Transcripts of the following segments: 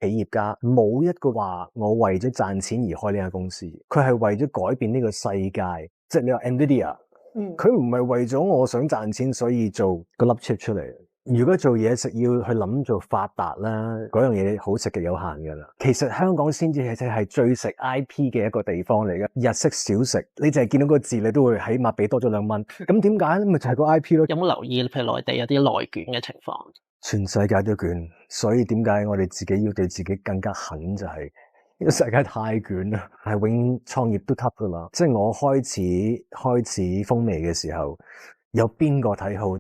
企業家，冇一個話我為咗賺錢而開呢間公司，佢係為咗改變呢個世界。即係你話 Nvidia，佢唔係為咗我想賺錢所以做個粒 chip 出嚟。如果做嘢食要去諗做發達啦，嗰樣嘢好食極有限㗎啦。其實香港先至係最食 IP 嘅一個地方嚟嘅，日式小食，你淨係見到個字你都會起碼俾多咗2蚊。咁點解咧？咪就係個 IP 咯。有冇留意譬如內地有啲內卷嘅情況？全世界都卷，所以點解我哋自己要對自己更加狠就係呢個世界太卷啦，係永創業都 tough 噶啦。即係我開始風靡嘅時候，有邊個睇好？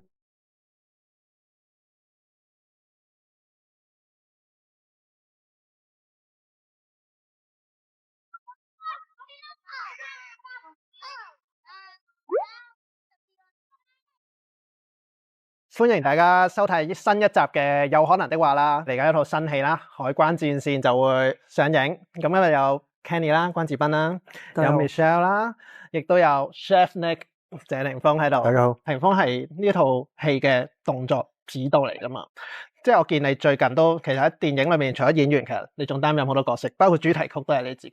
歡迎大家收睇新一集嘅有可能的話啦，嚟緊一套新戲啦，《海關戰線》就會上映。咁今日有 Kenny 啦、關智斌啦，有 Michelle 啦，亦都有 Chef Nick 謝霆鋒喺度。大家好。霆鋒係呢套戲嘅動作指導嚟噶嘛？即係我見你最近都其實喺電影裏面，除咗演員，其實你仲擔任好多角色，包括主題曲都係你自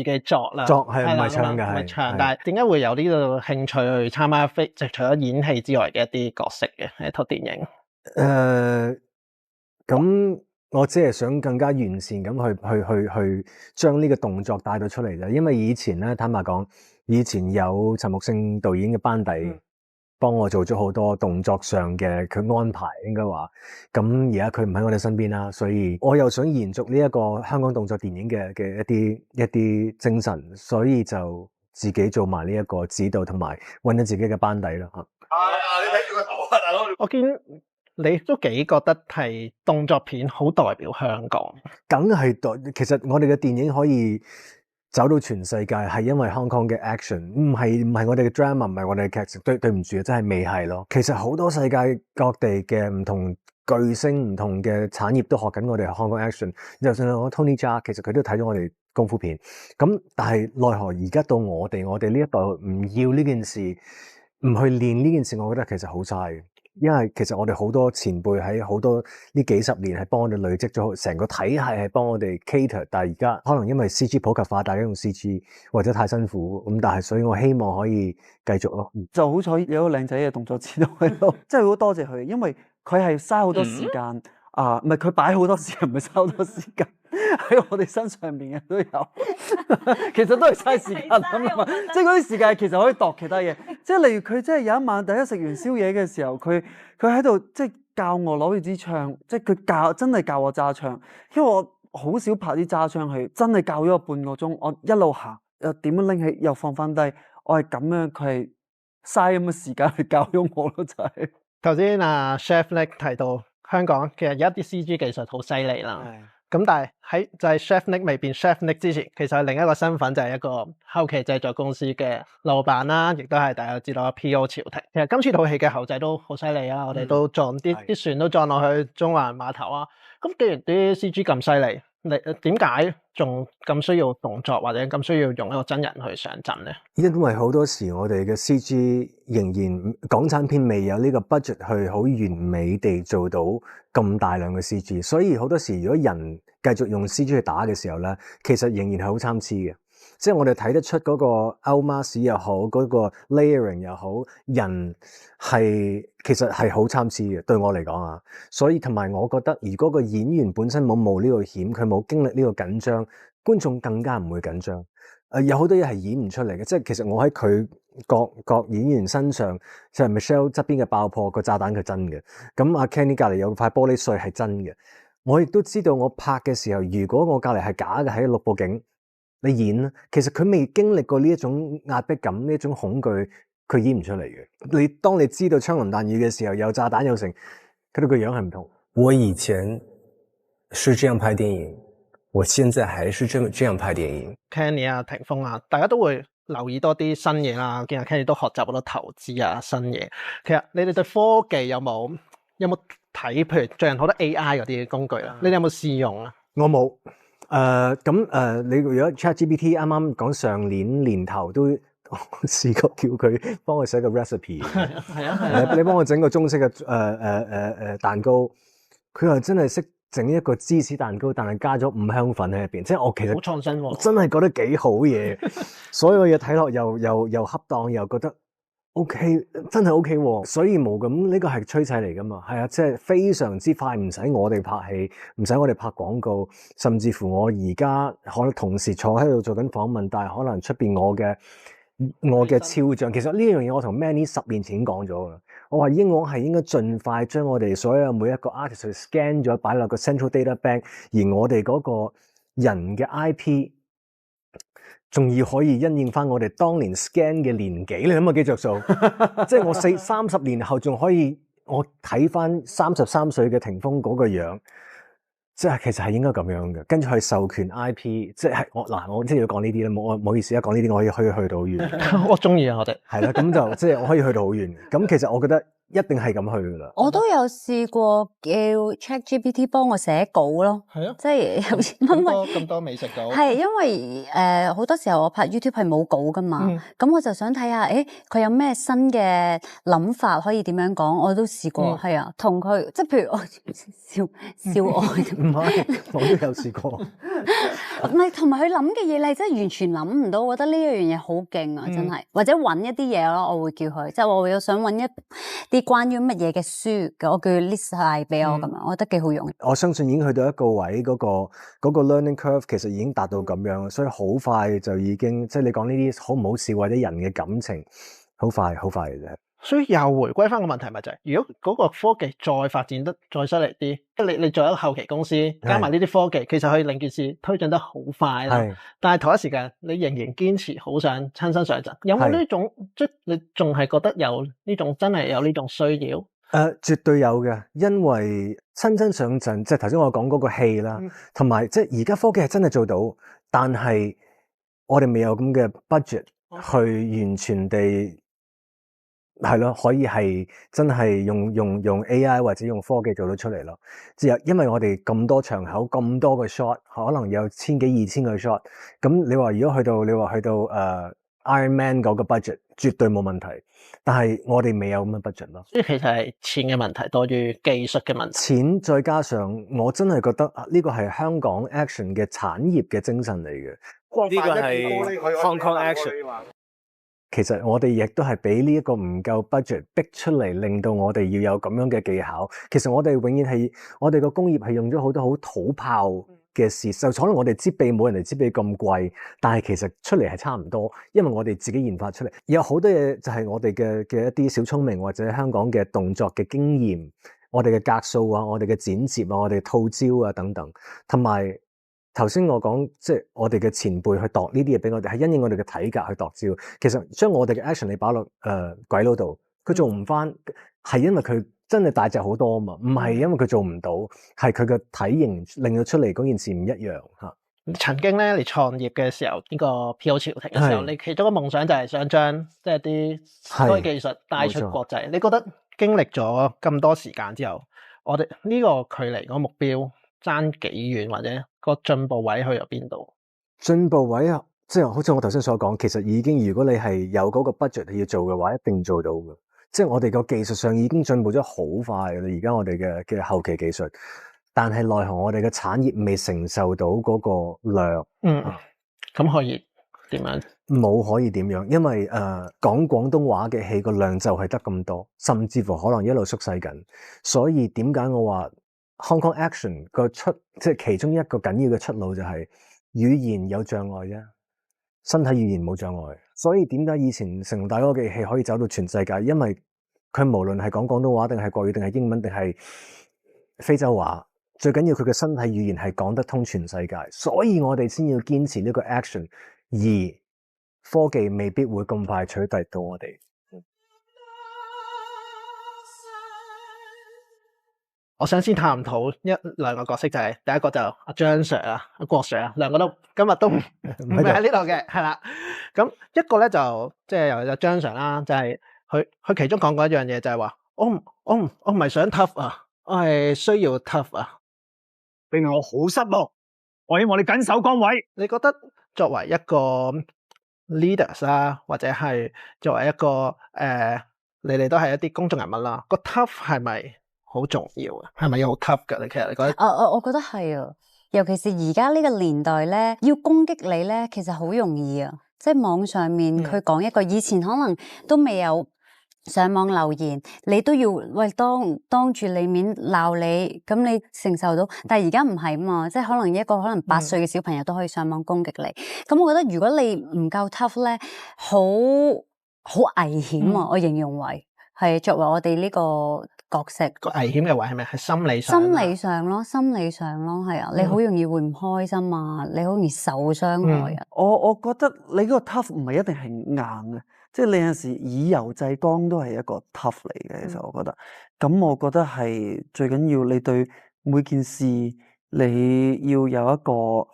己作啦。作係唔係唱嘅？唔係唱，但係點解會有呢個興趣去參加即係除咗演戲之外嘅一啲角色嘅一套電影？咁我只係想更加完善咁去將呢個動作帶到出嚟啫。因為以前咧，坦白講，以前有陳木勝導演嘅班底幫我做咗好多動作上嘅佢安排，應該話。咁而家佢唔喺我哋身邊啦，所以我又想延續呢一個香港動作電影嘅一啲精神，所以就自己做埋呢一個指導，同埋揾咗自己嘅班底啦嚇。你睇住個頭啊，大佬！我見你都幾覺得係動作片好代表香港，梗係其實我哋嘅電影可以走到全世界，係因為香港嘅 action，唔係我哋嘅 drama， 唔係我哋嘅劇情。對唔住，真係未係咯。其實好多世界各地嘅唔同巨星、唔同嘅產業都學緊我哋香港 action。就算我 Tony Jaa， 其實佢都睇咗我哋功夫片。咁但係奈何而家到我哋呢一代唔要呢件事，唔去練呢件事，我覺得其實好差嘅。因為其實我哋好多前輩喺好多呢幾十年係幫我哋累積咗成個體系，係幫我哋 cater， 但係而家可能因為 CG 普及化，大家用 CG 或者太辛苦咁，但係所以我希望可以繼續咯。就好彩有個靚仔嘅動作指導喺度，真係好多謝佢，因為佢係嘥好多時間唔係佢擺好多時間，唔係嘥好多時間喺我哋身上面嘅都有，其實都係嘥時間咁嘛。即係嗰啲時間其實可以度其他嘢，即係例如佢真係有一晚大家食完宵夜嘅時候，佢喺度即係教我攞住支槍，即係佢真係教我揸槍，因為我好少拍啲揸槍戲，真係教咗我半個鐘，我一路行又點樣拎起又放翻低，我係咁樣，佢係嘥咁嘅時間去教咗我咯，就係。頭先Chef Nick 提到香港其實有一啲 CG 技術好犀利啦。咁但係喺就係 Chef Nick 未變 Chef Nick 之前，其實另一個身份就係一個後期製作公司嘅老闆啦，亦都係大家都知道 P.O. 朝廷。其實今次套戲嘅後製都好犀利啊！我哋都撞啲船都撞落去中環碼頭啊！咁既然啲 CG 咁犀利，你點解仲咁需要動作或者咁需要用一個真人去上陣咧？因為好多時我哋嘅 CG 仍然港產片未有呢個 budget 去好完美地做到咁大量嘅 CG， 所以好多時如果人繼續用 CG 去打嘅時候咧，其實仍然係好參差嘅。即係我哋睇得出嗰個 outmask 又好，嗰個 layering 又好，人其實係好參差嘅。對我嚟講啊，所以同埋我覺得，如果個演員本身冇冒呢個險，佢冇經歷呢個緊張，觀眾更加唔會緊張。有好多嘢係演唔出嚟嘅，即係其實我喺佢各演員身上，就係 Michelle 側邊嘅爆破個炸彈係真嘅，咁阿 Kenny 隔離有塊玻璃碎係真嘅。我亦都知道我拍嘅時候，如果我隔離係假嘅，喺綠布景，你演啦，其實佢未經歷過呢一種壓迫感，呢一種恐懼，佢演唔出嚟嘅。當你知道槍林彈雨嘅時候，有炸彈有成，佢哋個樣係唔同。我以前是這樣拍電影，我現在還是這樣拍電影。Kenny 啊，霆鋒啊，大家都會留意多啲新嘢啦。見阿 Kenny 都學習好多投資啊，新嘢。其實你哋對科技有冇睇？譬如最近好多 AI 嗰啲工具啦，你哋有冇試用啊？我冇。你如果 ChatGPT 啱啱講上年頭都試過叫佢幫我寫個 recipe， 係啊，你幫我整個中式嘅蛋糕，佢又真係識整一個芝士蛋糕，但係加咗五香粉喺入邊，即係我其實好創新喎。真係覺得幾好嘢，所有嘢睇落又恰當，又覺得 OK，真係 OK 喎。所以冇咁呢個係趨勢嚟噶嘛，係啊，即係非常之快，唔使我哋拍戲，唔使我哋拍廣告，甚至乎我而家可能同時坐喺度做緊訪問，但係可能出邊我嘅肖像，其實呢樣嘢我同 Manny 10年前已經講咗噶啦。我話英皇係應該盡快將我哋所有每一個 artist 去 scan 咗，擺落個 central data bank，而我哋嗰個人嘅 IP 仲要可以因應翻我哋當年 scan 嘅年紀，你諗下幾着數？即係我30年後仲可以我睇翻33歲嘅霆鋒嗰個樣。即係其實係應該咁樣嘅，跟住去授權 IP，即係我即係要講呢啲咧，唔好意思啊，講呢啲我可以去到好遠。我中意啊，我哋係啦，咁就即係我可以去到好遠嘅。咁其實我覺得一定係咁去噶啦。我都有試過叫 ChatGPT 幫我寫稿咯，係啊，即係因為咁多美食稿，係因為好多時候我拍 YouTube 係冇稿噶嘛，咁我就想睇下，佢有咩新嘅諗法可以點樣講，我都試過，係啊，同佢即係譬如我笑我，唔係，我都有試過。唔係，同埋佢諗嘅嘢你真係完全諗唔到，我覺得呢一樣嘢好勁啊，真係，或者揾一啲嘢咯，我會叫佢，即係我會想揾一啲關於乜嘢嘅書嘅，我叫佢 list 晒俾我咁樣，我覺得幾好用。我相信已經去到一個位，嗰個 learning curve 其實已經達到咁樣，所以好快就已經，即係你講呢啲好唔好笑或者人嘅感情，好快嘅啫。所以又回歸翻個問題咪就係，如果嗰個科技再發展得再犀利啲，即係你做一個後期公司，加埋呢啲科技，其實可以令件事推進得好快啦。但係同一時間，你仍然堅持好想親身上陣，有冇呢種即係你仲係覺得有呢種真係有呢種需要？絕對有嘅，因為親身上陣，即係頭先我講嗰個戲啦，同埋即係而家科技係真係做到，但係我哋未有咁嘅 budget 去完全地。係咯，可以係真係用 AI 或者用科技做到出嚟咯。即係因為我哋咁多場口，咁多個 shot，可能有1000幾2000個 shot。咁你話如果去到Iron Man 嗰個 budget，絕對冇問題。但係我哋未有咁嘅 budget 咯。即係其實係錢嘅問題多於技術嘅問題。錢再加上我真係覺得呢個係香港 action 嘅產業嘅精神嚟嘅。呢個係 Hong Kong action。其實我哋亦都係俾呢一個唔夠 budget 逼出嚟，令到我哋要有咁樣嘅技巧。其實我哋永遠係我哋個工業係用咗好多好土炮嘅事，就可能我哋支臂冇人哋支臂咁貴，但係其實出嚟係差唔多，因為我哋自己研發出嚟。有好多嘢就係我哋嘅一啲小聰明，或者香港嘅動作嘅經驗，我哋嘅格數啊，我哋嘅剪接啊，我哋套招啊等等，同埋。頭先我講即係我哋嘅前輩去度呢啲嘢俾我哋，係因應我哋嘅體格去度招。其實將我哋嘅 action 你擺落鬼佬度，佢做唔翻，係因為佢真係大隻好多啊嘛，唔係因為佢做唔到，係佢嘅體型令到出嚟嗰件事唔一樣吓。曾經咧，你創業嘅時候，呢個飄潮亭嘅時候，你其中嘅夢想就係想將即係啲科技技術帶出國際。你覺得經歷咗咁多時間之後，我哋呢個距離個目標爭幾遠，或者個進步位去咗邊度？進步位啊，即係好似我頭先所講，其實已經如果你係有嗰個 budget 要做嘅話，一定做到嘅。即係我哋個技術上已經進步咗好快嘅啦。而家我哋嘅後期技術，但係奈何我哋嘅產業未承受到嗰個量。咁可以點樣？冇可以點樣？因為講廣東話嘅戲個量就係得咁多，甚至乎可能一路縮細緊。所以點解我話？Hong Kong action 個即係其中一個緊要嘅出路就係語言有障礙啫，身體語言冇障礙。所以點解以前成龍大哥嘅戲可以走到全世界？因為佢無論係講廣東話定係國語定係英文定係非洲話，最緊要佢嘅身體語言係講得通全世界。所以我哋先要堅持呢個 action， 而科技未必會咁快取代到我哋。我想先探討兩個角色，就係第一個就阿張 Sir 啊，阿郭 Sir 啊，兩個都今日都唔係喺呢度嘅，係啦。咁一個咧就即係由阿張 Sir 啦，就係佢其中講過一樣嘢，就係話我唔係想 tough 啊，我係需要 tough 啊，令我好失望。我希望你緊守崗位。你覺得作為一個 leaders 啦，或者係作為一個你哋都係一啲公眾人物啦，個 tough 係咪好重要啊？係咪要好 tough 㗎？你其實你覺得？我覺得係啊，尤其是而家呢個年代咧，要攻擊你咧，其實好容易啊！即係網上面佢講一個，以前可能都未有上網留言，你都要喂當住你面鬧你，咁你承受到。但係而家唔係嘛，即係可能一個可能8歲嘅小朋友都可以上網攻擊你。咁我覺得如果你唔夠 tough 咧，好危險啊！我形容為係作為我哋呢個角色個危險嘅位係咪係心理上？心理上咯，係啊，你好容易會唔開心啊，你好容易受傷害啊。我覺得你嗰個 tough 唔係一定係硬嘅，即係你有陣時以柔制剛都係一個 tough 嚟嘅。其實我覺得，咁我覺得係最緊要你對每件事你要有一個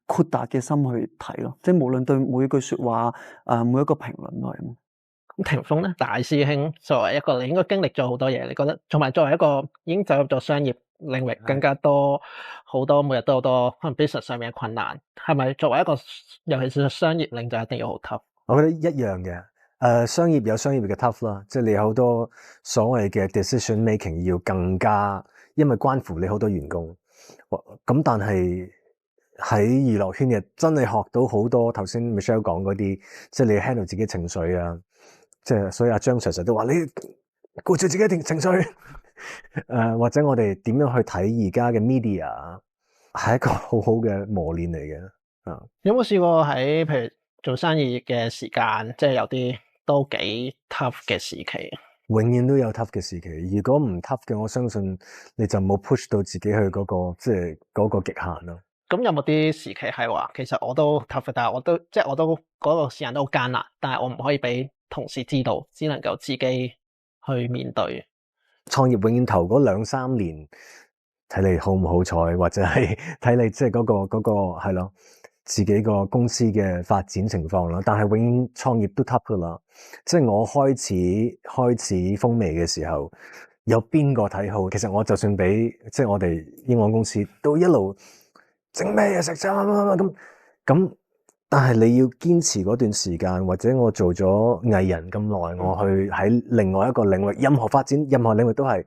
豁達嘅心去睇咯，即係無論對每一句說話每一個評論都係咁。咁霆鋒咧，大師兄作為一個你應該經歷咗好多嘢，你覺得同埋作為一個已經走入咗商業領域，更加多好多每日都好多可能 business 上面嘅困難，係咪作為一個尤其是商業領袖一定要好 tough？我覺得一樣嘅，商業有商業嘅 tough 啦，即係你有好多所謂嘅 decision making 要更加，因為關乎你好多員工。咁但係喺娛樂圈嘅真係學到好多頭先 Michelle 講嗰啲，即係你 handle 自己情緒啊。即係所以阿張 Sir 成日都話你顧住自己嘅情緒，或者我哋點樣去睇而家嘅 media 係一個好好嘅磨練嚟嘅。有冇試過喺譬如做生意嘅時間，即係有啲都幾 tough 嘅時期？永遠都有 tough 嘅時期，如果唔 tough 嘅，我相信你就冇 push 到自己去嗰個即係嗰個極限咯。咁有冇啲時期係話，其實我都 tough，但係我都嗰個時間都好艱難，但係我唔可以俾同事知道，只能夠自己去面對。創業永遠頭嗰2-3年，睇你好唔好彩，或者係睇你即係嗰個係咯，自己個公司嘅發展情況啦。但係永遠創業都 tough 噶啦，即係我開始風味嘅時候，有邊個睇好？其實我就算俾即係我哋英皇公司都一路整咩嘢食啫咁。但係你要堅持嗰段時間，或者我做咗藝人咁耐，我去喺另外一個領域，任何領域都係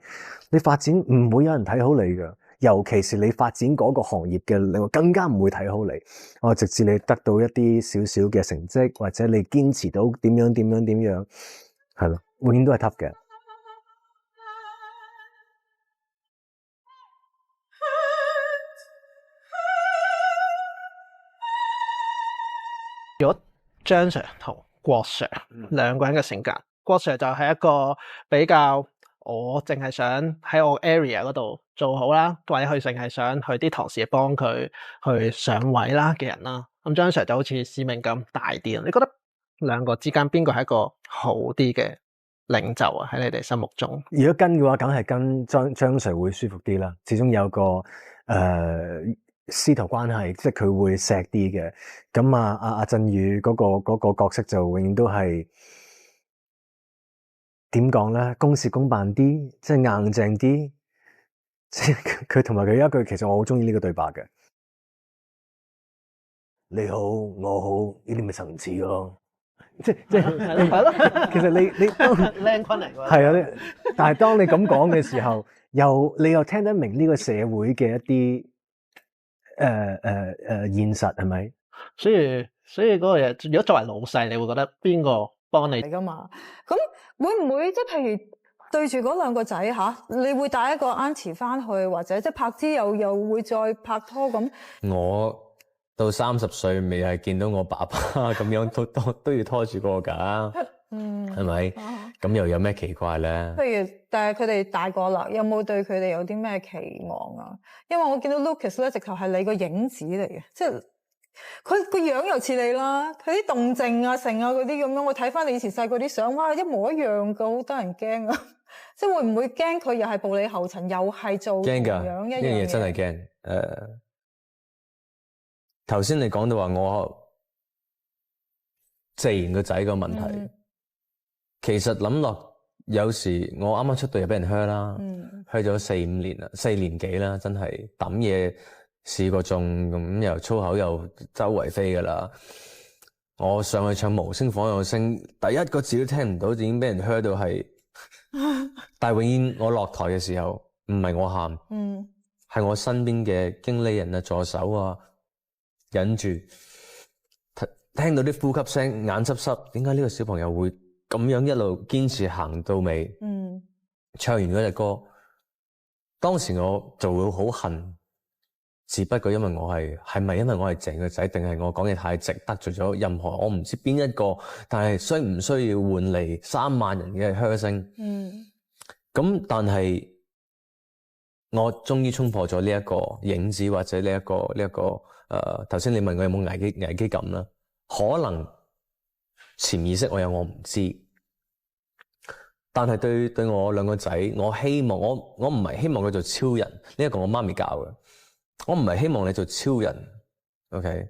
你發展唔會有人睇好你㗎，尤其是你發展嗰個行業嘅領域，更加唔會睇好你。直至你得到一啲少少嘅成績，或者你堅持到點樣，係咯，永遠都係 tough 嘅。如果張 Sir 同郭 Sir 兩個人嘅性格，郭 Sir 就係一個比較我淨係想喺我 area 嗰度做好啦，或者佢淨係想去啲同事幫佢去上位啦嘅人啦。咁張 Sir 就好似使命感大啲。你覺得兩個之間邊個係一個好啲嘅領袖啊？喺你哋心目中，如果跟嘅話，梗係跟張 Sir 會舒服啲啦。始終有個師徒關係，即係佢會錫啲嘅。咁阿振宇嗰個角色就永遠都係點講咧？公事公辦啲，即係硬淨啲。即係佢同埋佢有一句，其實我好中意呢個對白嘅。你好，我好，呢啲咪層次咯。即係係咯。其實你靚坤嚟㗎。係啊，但係當你咁講嘅時候，你又聽得明呢個社會嘅一啲現實係咪？所以嗰個嘢，如果作為老細，你會覺得邊個幫你㗎嘛？咁會唔會即係譬如對住嗰兩個仔你會帶一個 auntie 翻去，或者即係拍之又會再拍拖咁？我到30歲未係見到我爸爸咁樣都要拖住個㗎，係咪？咁又有咩奇怪咧？譬如但係佢哋大個啦，有冇對佢哋有啲咩期望啊？因為我見到 Lucas 咧，直頭係你個影子嚟嘅，即係佢個樣又似你啦，佢啲動靜啊、成啊嗰啲咁樣，我睇翻你以前細個啲相，哇，一模一樣㗎，好得人驚啊！即係會唔會驚佢又係步你後塵，又係做同樣一樣嘢？呢樣嘢真係驚。頭先你講到話我自然個仔個問題，其實諗落有時我啱啱出道又俾人 hurt 啦，hurt 咗4-5年啦，4年幾啦，真係抌嘢試過中咁，又粗口又周圍飛噶啦。我上去唱無聲火又聲，第一個字都聽唔到，已經俾人 hurt 到係但係永遠我落台嘅時候，唔係我喊，係我身邊嘅經理人啊、助手啊，忍住聽到啲呼吸聲，眼濕濕，點解呢個小朋友會咁樣一路堅持行到尾？唱完嗰隻歌，當時我就會好恨，只不過因為我係咪因為我係鄭嘅仔，定係我講嘢太直，得罪咗任何我唔知邊一個，但係需唔需要換嚟3萬人嘅噓聲？咁但係我終於衝破咗呢一個影子，或者呢一個頭先你問我有冇危機感啦？可能潛意識我有我唔知，但係對我兩個仔，我希望我唔係希望佢做超人，呢一個我媽咪教嘅，我唔係希望你做超人 ，OK？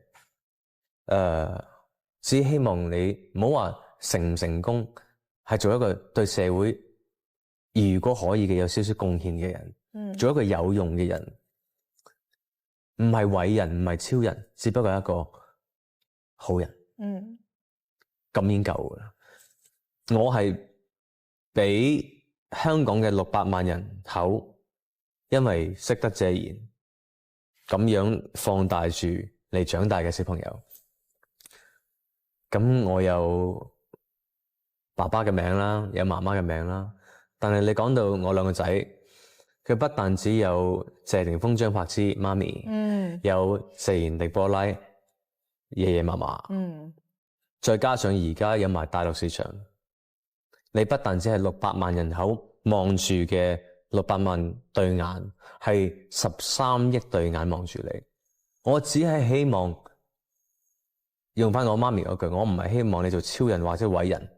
只希望你唔好話成唔成功，係做一個對社會如果可以嘅有少少貢獻嘅人，做一個有用嘅人，唔係偉人，唔係超人，只不過係一個好人，咁已經夠㗎啦。我係俾香港嘅600萬人口，因為識得借言，咁樣放大住嚟長大嘅小朋友。咁我有爸爸嘅名啦，有媽媽嘅名啦。但係你講到我兩個仔，佢不但只有謝霆鋒、張柏芝媽咪，有謝賢、狄波拉爺爺嫲嫲，再加上而家有埋大陸市場，你不但只係600萬人口望住嘅600萬對眼，係13億對眼望住你。我只係希望用翻我媽咪嗰句，我唔係希望你做超人或者偉人，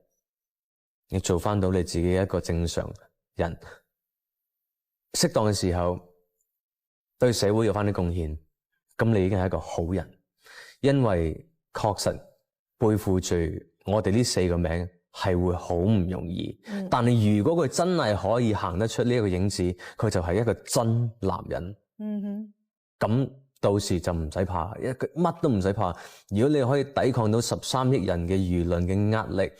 你做翻到你自己一個正常人，適當嘅時候對社會有翻啲貢獻，咁你已經係一個好人。因為確實背負住我哋呢4個名係會好唔容易，但係如果佢真係可以行得出呢一個影子，佢就係一個真男人。咁到時就唔使怕，乜都唔使怕。如果你可以抵抗到13億人嘅輿論嘅壓力、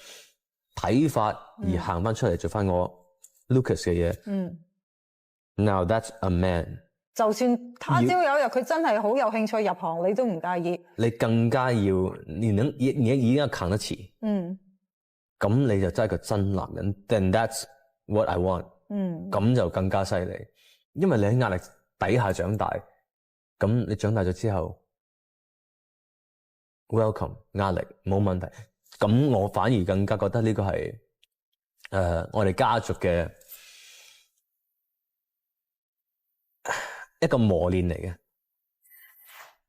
睇法，而行翻出嚟做翻我 Lucas 嘅嘢，Now that's a man。就算他朝有一日佢真係好有興趣入行，你都唔介意。你更加要，你已經要扛得起。咁你就真係個真男人。Then that's what I want。咁就更加犀利，因為你喺壓力底下長大。咁你長大咗之後 ，welcome 壓力冇問題。咁我反而更加覺得呢個係我哋家族嘅一個磨練嚟嘅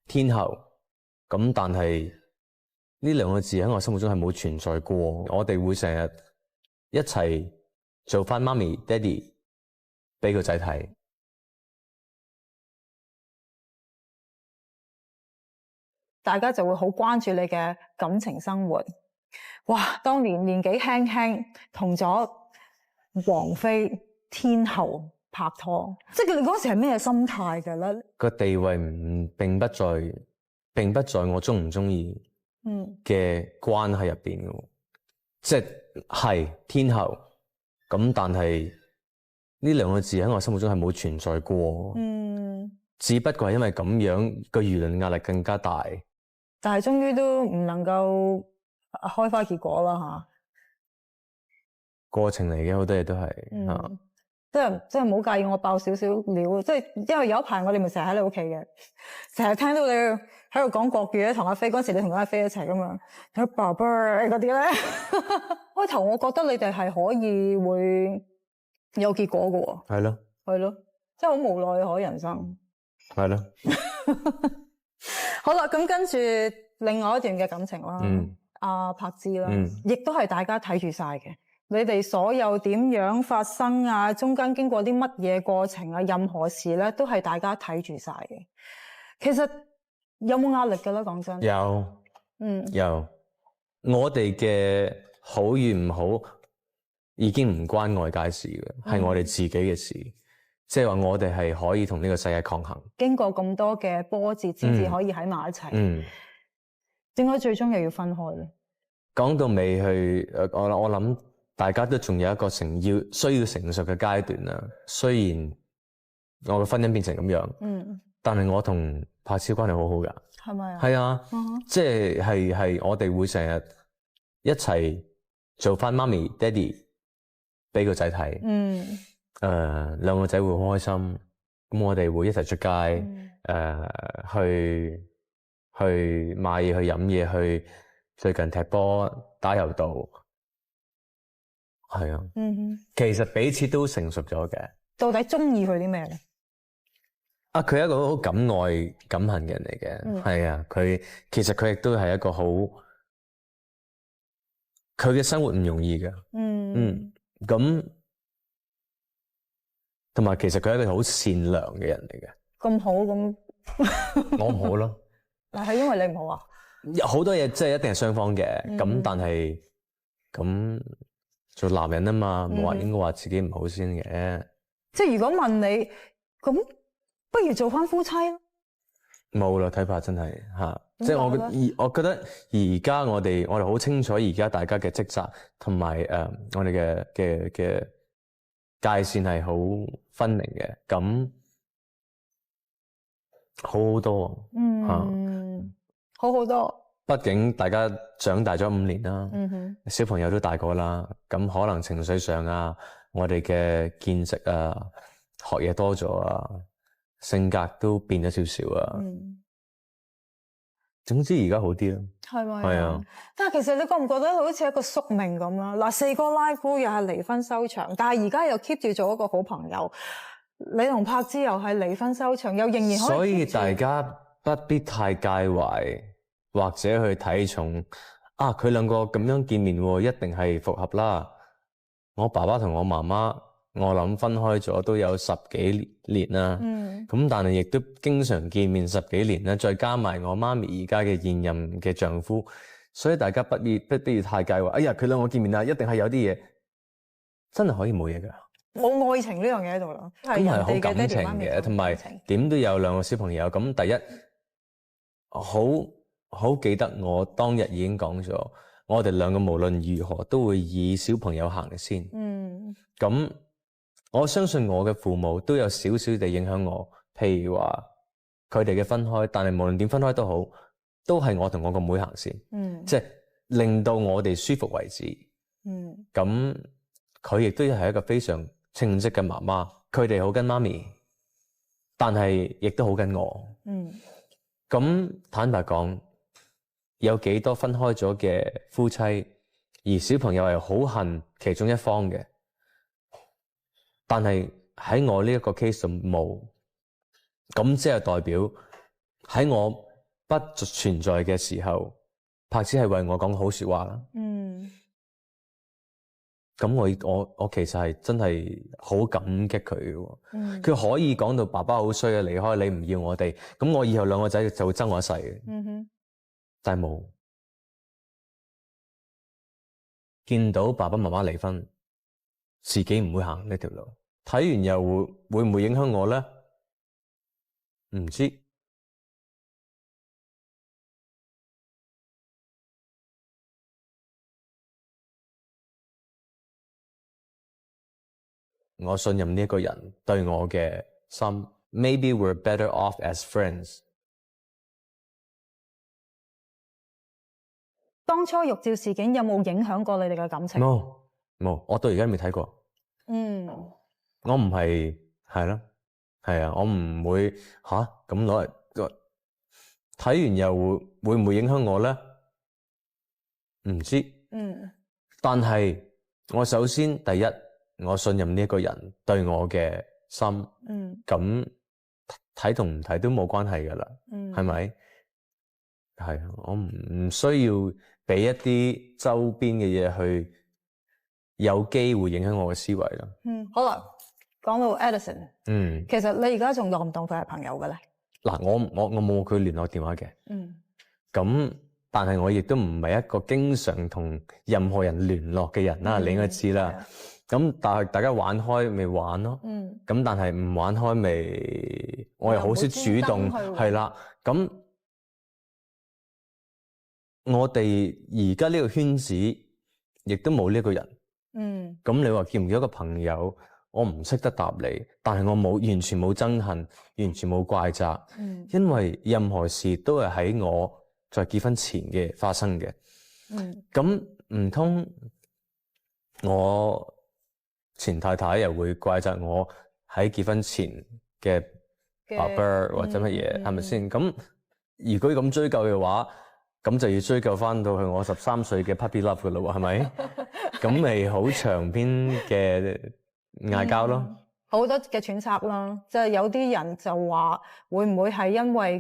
天后。咁但係呢兩個字喺我心目中係冇存在過。我哋會成日一齊做翻媽咪、爹哋俾個仔睇。大家就會好關注你嘅感情生活。哇！當年年紀輕輕同咗王菲天后拍拖，即係你嗰時係咩心態㗎咧？個地位並不在我中唔中意嘅關係入邊嘅，即係天后咁，但係呢兩個字喺我心目中係冇存在過。只不過係因為咁樣個輿論壓力更加大。但係終於都唔能夠開花結果啦嚇。過程嚟嘅，好多嘢都係即係唔好介意我爆少少料，即係因為有一排我哋咪成日喺你屋企嘅，成日聽到你喺度講國語咧，同阿飛嗰時你同阿飛一齊噶嘛，有爸爸嗰啲咧。開頭我覺得你哋係可以會有結果嘅喎。係咯，即係好無奈可人生。係咯。好啦，咁跟住另外一段嘅感情啦，阿柏芝啦，亦都係大家睇住晒嘅。你哋所有點樣發生啊，中間經過啲乜嘢過程啊，任何事咧都係大家睇住晒嘅。其實有冇壓力㗎咧？講真，有。我哋嘅好與唔好已經唔關外界事嘅，係我哋自己嘅事。即係話我哋係可以同呢個世界抗衡。經過咁多嘅波折，先至可以喺埋一齊。點解最終又要分開咧？講到尾去，我諗大家都仲有一個需要成熟嘅階段啦。雖然我嘅婚姻變成咁樣，但係我同柏超關係好好㗎。係咪啊？係啊，即係我哋會成日一齊做翻媽咪、爹哋俾個仔睇。兩個仔會好開心。咁我哋會一齊出街，去買嘢、去飲嘢、去最近踢波、打柔道。係啊，其實彼此都成熟咗嘅。到底中意佢啲咩咧？佢係一個好敢愛敢恨嘅人嚟嘅。係啊，其實佢亦都係一個好，佢嘅生活唔容易嘅。咁同埋其實佢係一個好善良嘅人嚟嘅。咁好咁，我唔好咯。嗱，係因為你唔好啊？有好多嘢即係一定係雙方嘅。咁但係咁做男人啊嘛，冇話應該話自己唔好先嘅。即係如果問你咁，不如做翻夫妻咯？冇啦，睇法真係嚇。即係我覺得而家我哋好清楚而家大家嘅職責同埋我哋嘅界線係好分明嘅。咁好多好好多。畢竟大家長大咗5年啦，小朋友都大個啦，咁可能情緒上啊，我哋嘅見識啊，學嘢多咗啊，性格都變咗少少啊。總之而家好啲啦。係咪？係啊。但係其實你覺唔覺得好似一個宿命咁啦？嗱，4哥拉夫又係離婚收場，但係而家又 keep 住做一個好朋友。你同柏芝又係離婚收場，又仍然可以。所以大家不必太介懷，或者去睇重佢兩個咁樣見面，一定係復合啦。我爸爸同我媽媽，我諗分開咗都有10幾年啦。咁但係亦都經常見面10幾年啦，再加埋我媽咪而家嘅現任嘅丈夫，所以大家不必太介懷。哎呀，佢兩個見面啦，一定係有啲嘢，真係可以冇嘢㗎。冇愛情呢樣嘢喺度咯，咁係好感情嘅，同埋點都有兩個小朋友。咁第一，好記得我當日已經講咗，我哋兩個無論如何都會以小朋友行先。咁我相信我嘅父母都有少少地影響我，譬如話佢哋嘅分開，但係無論點分開都好，都係我同我個妹行先。即係令到我哋舒服為止。咁佢亦都係一個非常稱職嘅媽媽，佢哋好跟媽咪，但係亦都好跟我。咁坦白講，有幾多分開咗嘅夫妻，而小朋友係好恨其中一方嘅，但係喺我呢一個 case 就冇，咁即係代表喺我不存在嘅時候，柏芝係為我講好說話啦。咁我其實係真係好感激佢嘅。佢可以講到爸爸好衰啊，離開你唔要我哋，咁我以後兩個仔就會憎我一世嘅。但係冇見到爸爸媽媽離婚，自己唔會行呢條路。睇完又會唔會影響我咧？唔知。我信任呢一個人對我嘅心。Maybe we're better off as friends。當初玉照事件有冇影響過你哋嘅感情？冇，我到而家未睇過。我唔係咯，係啊，我唔會咁攞嚟睇完又會唔會影響我咧？唔知。但係我首先第一，我信任呢一個人對我嘅心。咁睇同唔睇都冇關係噶啦。係咪？係啊，我唔需要俾一啲周邊嘅嘢去有機會影響我嘅思維啦。好啦，講到 Edison，其實你而家仲當唔當佢係朋友嘅咧？嗱，我冇佢聯絡電話嘅。咁但係我亦都唔係一個經常同任何人聯絡嘅人啦。你應該知啦。咁但係大家玩開咪玩咯。咁但係唔玩開咪我又好少主動係啦。咁我哋而家呢個圈子亦都冇呢個人，咁你話見唔見一個朋友，我唔識得答你，但係我完全冇憎恨，完全冇怪責，因為任何事都係喺我在結婚前嘅發生嘅。咁唔通我前太太又會怪責我喺結婚前嘅爸爸或者乜嘢，係咪先？咁如果咁追究嘅話，咁就要追究翻到去我13歲嘅 puppy love 噶咯喎，係咪？咁咪好長篇嘅嗌交咯。好多嘅揣測啦，即係有啲人就話會唔會係因為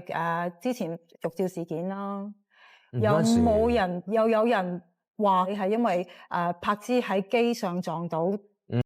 之前玉照事件啦，又有人話你係因為柏芝喺機上撞到